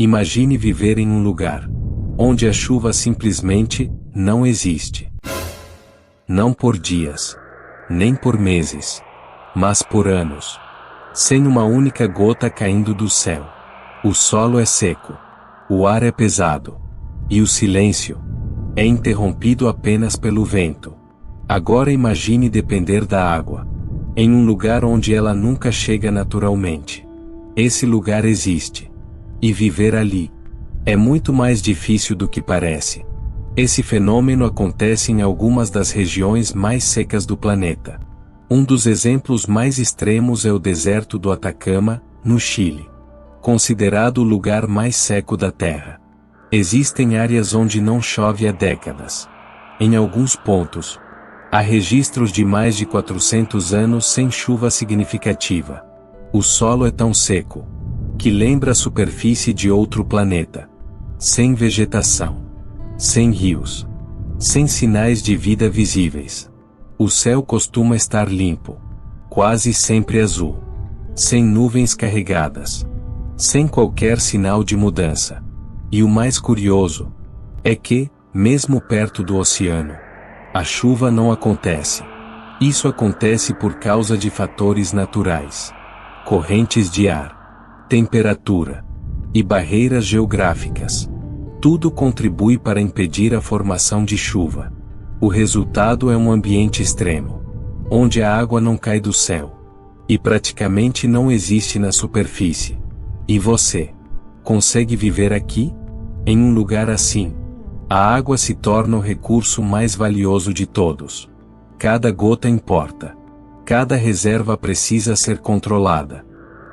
Imagine viver em um lugar onde a chuva simplesmente não existe. Não por dias, nem por meses, mas por anos. Sem uma única gota caindo do céu. O solo é seco, o ar é pesado, e o silêncio é interrompido apenas pelo vento. Agora imagine depender da água, em um lugar onde ela nunca chega naturalmente. Esse lugar existe, e viver ali é muito mais difícil do que parece. Esse fenômeno acontece em algumas das regiões mais secas do planeta. Um dos exemplos mais extremos é o deserto do Atacama, no Chile, considerado o lugar mais seco da Terra. Existem áreas onde não chove há décadas. Em alguns pontos, há registros de mais de 400 anos sem chuva significativa. O solo é tão seco que lembra a superfície de outro planeta. Sem vegetação, sem rios, sem sinais de vida visíveis. O céu costuma estar limpo, quase sempre azul, sem nuvens carregadas, sem qualquer sinal de mudança. E o mais curioso é que, mesmo perto do oceano, a chuva não acontece. Isso acontece por causa de fatores naturais, correntes de ar, temperatura e barreiras geográficas. Tudo contribui para impedir a formação de chuva. O resultado é um ambiente extremo, onde a água não cai do céu e praticamente não existe na superfície. E você consegue viver aqui? Em um lugar assim, a água se torna o recurso mais valioso de todos. Cada gota importa. Cada reserva precisa ser controlada.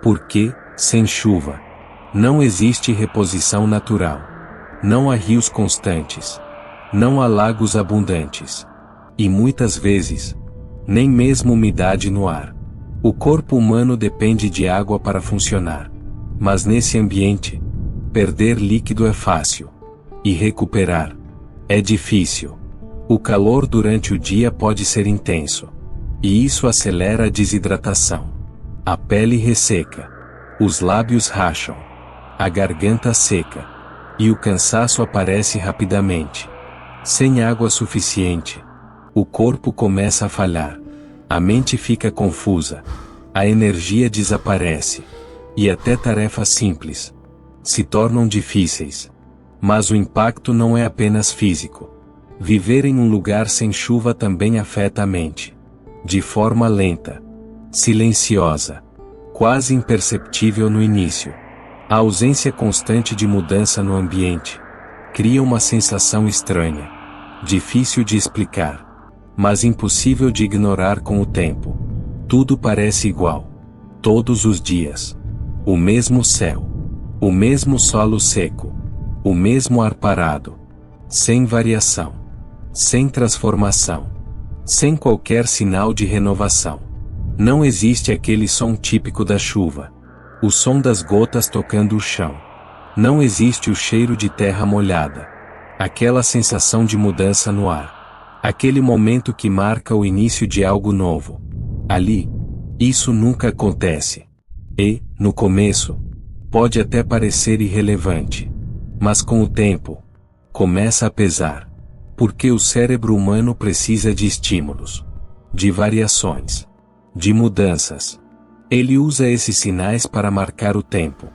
Porque, sem chuva, não existe reposição natural. Não há rios constantes. Não há lagos abundantes. E muitas vezes, nem mesmo umidade no ar. O corpo humano depende de água para funcionar. Mas nesse ambiente, perder líquido é fácil. E recuperar é difícil. O calor durante o dia pode ser intenso. E isso acelera a desidratação. A pele resseca. Os lábios racham. A garganta seca. E o cansaço aparece rapidamente. Sem água suficiente, o corpo começa a falhar. A mente fica confusa. A energia desaparece. E até tarefas simples se tornam difíceis. Mas o impacto não é apenas físico. Viver em um lugar sem chuva também afeta a mente. De forma lenta, silenciosa, quase imperceptível no início. A ausência constante de mudança no ambiente cria uma sensação estranha, difícil de explicar, mas impossível de ignorar com o tempo. Tudo parece igual. Todos os dias. O mesmo céu. O mesmo solo seco. O mesmo ar parado. Sem variação. Sem transformação. Sem qualquer sinal de renovação. Não existe aquele som típico da chuva. O som das gotas tocando o chão. Não existe o cheiro de terra molhada. Aquela sensação de mudança no ar. Aquele momento que marca o início de algo novo. Ali, isso nunca acontece. E, no começo, pode até parecer irrelevante. Mas com o tempo, começa a pesar. Porque o cérebro humano precisa de estímulos, de variações, de mudanças. Ele usa esses sinais para marcar o tempo,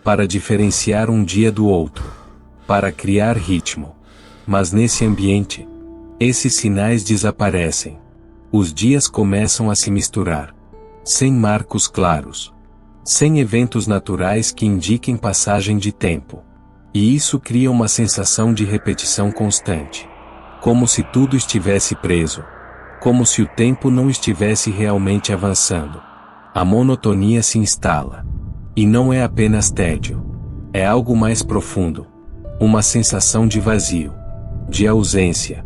para diferenciar um dia do outro, para criar ritmo. Mas nesse ambiente, esses sinais desaparecem. Os dias começam a se misturar, sem marcos claros, sem eventos naturais que indiquem passagem de tempo. E isso cria uma sensação de repetição constante. Como se tudo estivesse preso. Como se o tempo não estivesse realmente avançando. A monotonia se instala. E não é apenas tédio. É algo mais profundo. Uma sensação de vazio. De ausência.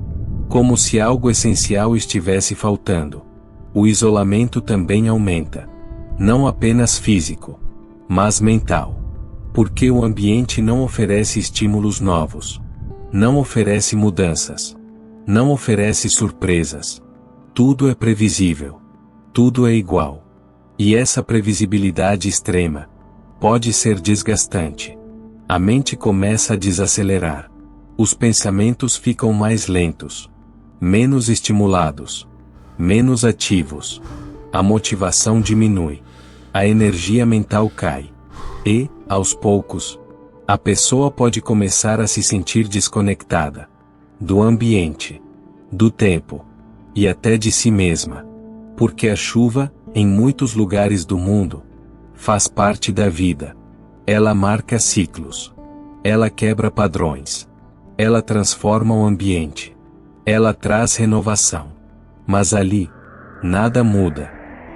Como se algo essencial estivesse faltando. O isolamento também aumenta. Não apenas físico, mas mental. Porque o ambiente não oferece estímulos novos. Não oferece mudanças. Não oferece surpresas. Tudo é previsível. Tudo é igual. E essa previsibilidade extrema pode ser desgastante. A mente começa a desacelerar. Os pensamentos ficam mais lentos, menos estimulados, menos ativos. A motivação diminui. A energia mental cai. E, aos poucos, a pessoa pode começar a se sentir desconectada do ambiente, do tempo e até de si mesma. Porque a chuva, em muitos lugares do mundo, faz parte da vida. Ela marca ciclos. Ela quebra padrões. Ela transforma o ambiente. Ela traz renovação. Mas ali, nada muda.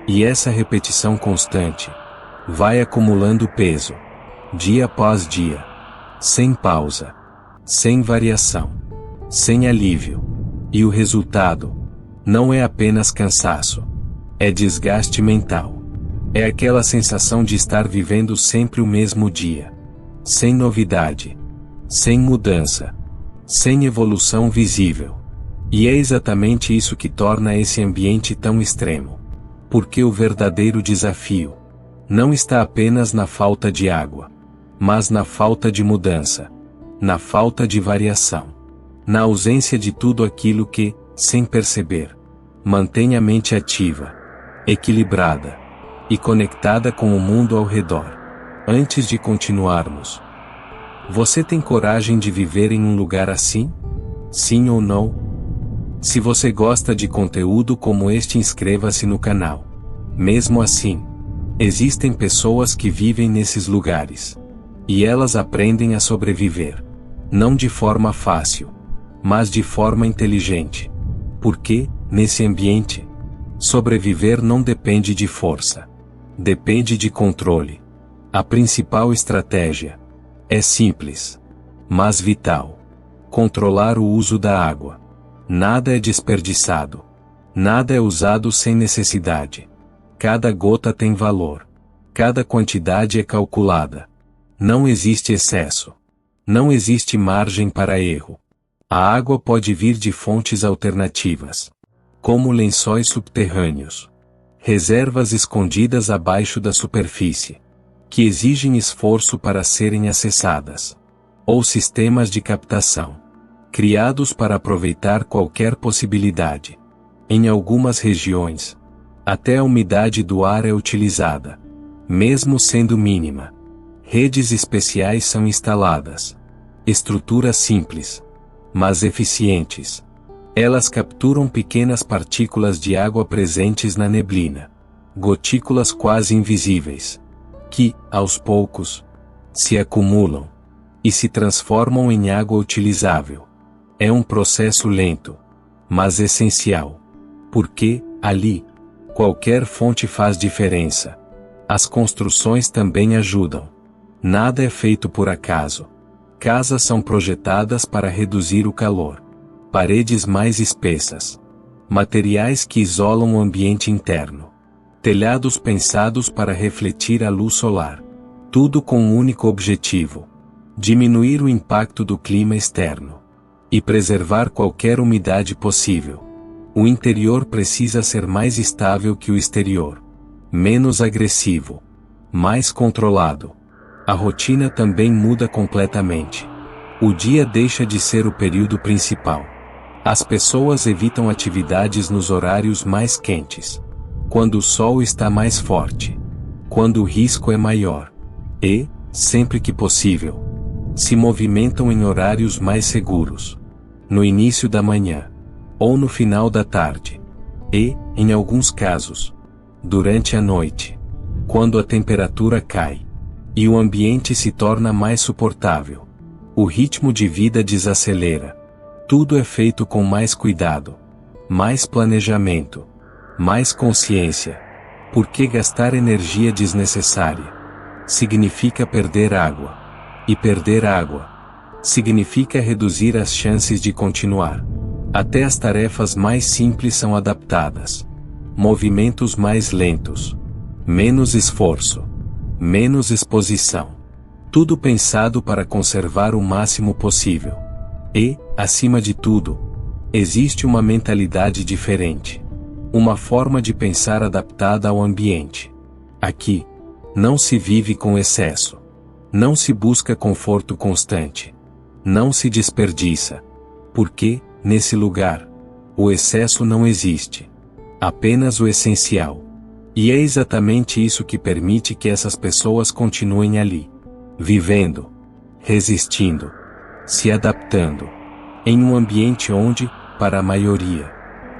E essa repetição constante vai acumulando peso, dia após dia, sem pausa, sem variação, sem alívio. E o resultado não é apenas cansaço, é desgaste mental. É aquela sensação de estar vivendo sempre o mesmo dia, sem novidade, sem mudança, sem evolução visível. E é exatamente isso que torna esse ambiente tão extremo. Porque o verdadeiro desafio não está apenas na falta de água, mas na falta de mudança, na falta de variação, na ausência de tudo aquilo que, sem perceber, mantém a mente ativa, equilibrada e conectada com o mundo ao redor. Antes de continuarmos, você tem coragem de viver em um lugar assim? Sim ou não? Se você gosta de conteúdo como este, inscreva-se no canal. Mesmo assim, existem pessoas que vivem nesses lugares. E elas aprendem a sobreviver. Não de forma fácil, mas de forma inteligente. Porque, nesse ambiente, sobreviver não depende de força. Depende de controle. A principal estratégia é simples, mas vital. Controlar o uso da água. Nada é desperdiçado. Nada é usado sem necessidade. Cada gota tem valor. Cada quantidade é calculada. Não existe excesso. Não existe margem para erro. A água pode vir de fontes alternativas, como lençóis subterrâneos, reservas escondidas abaixo da superfície, que exigem esforço para serem acessadas, ou sistemas de captação, criados para aproveitar qualquer possibilidade. Em algumas regiões, até a umidade do ar é utilizada, mesmo sendo mínima. Redes especiais são instaladas. Estruturas simples, mas eficientes. Elas capturam pequenas partículas de água presentes na neblina, gotículas quase invisíveis, que, aos poucos, se acumulam e se transformam em água utilizável. É um processo lento, mas essencial. Porque, ali, qualquer fonte faz diferença. As construções também ajudam. Nada é feito por acaso. Casas são projetadas para reduzir o calor. Paredes mais espessas. Materiais que isolam o ambiente interno. Telhados pensados para refletir a luz solar. Tudo com um único objetivo: diminuir o impacto do clima externo e preservar qualquer umidade possível. O interior precisa ser mais estável que o exterior, menos agressivo, mais controlado. A rotina também muda completamente. O dia deixa de ser o período principal. As pessoas evitam atividades nos horários mais quentes, quando o sol está mais forte, quando o risco é maior, e, sempre que possível, se movimentam em horários mais seguros, no início da manhã, ou no final da tarde, e, em alguns casos, durante a noite, quando a temperatura cai e o ambiente se torna mais suportável. O ritmo de vida desacelera. Tudo é feito com mais cuidado, mais planejamento, mais consciência. Porque gastar energia desnecessária significa perder água. E perder água significa reduzir as chances de continuar. Até as tarefas mais simples são adaptadas. Movimentos mais lentos, menos esforço, menos exposição. Tudo pensado para conservar o máximo possível. E, acima de tudo, existe uma mentalidade diferente. Uma forma de pensar adaptada ao ambiente. Aqui, não se vive com excesso. Não se busca conforto constante. Não se desperdiça. Porque, nesse lugar, o excesso não existe. Apenas o essencial. E é exatamente isso que permite que essas pessoas continuem ali. Vivendo. Resistindo. Se adaptando. Em um ambiente onde, para a maioria,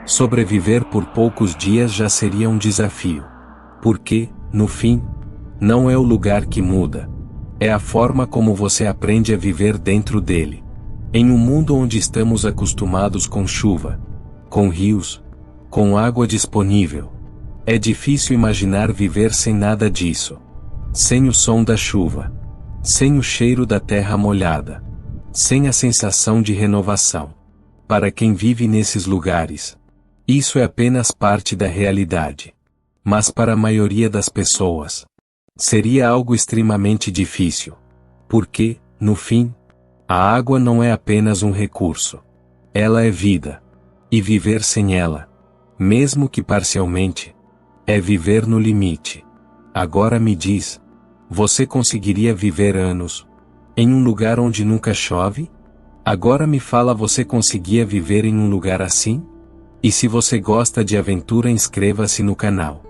sobreviver por poucos dias já seria um desafio. Porque, no fim, não é o lugar que muda. É a forma como você aprende a viver dentro dele. Em um mundo onde estamos acostumados com chuva, com rios, com água disponível, é difícil imaginar viver sem nada disso. Sem o som da chuva. Sem o cheiro da terra molhada. Sem a sensação de renovação. Para quem vive nesses lugares, isso é apenas parte da realidade. Mas para a maioria das pessoas, seria algo extremamente difícil. Porque, no fim, a água não é apenas um recurso. Ela é vida. E viver sem ela, mesmo que parcialmente, é viver no limite. Agora me diz, você conseguiria viver anos em um lugar onde nunca chove? Agora me fala, você conseguia viver em um lugar assim? E se você gosta de aventura, inscreva-se no canal.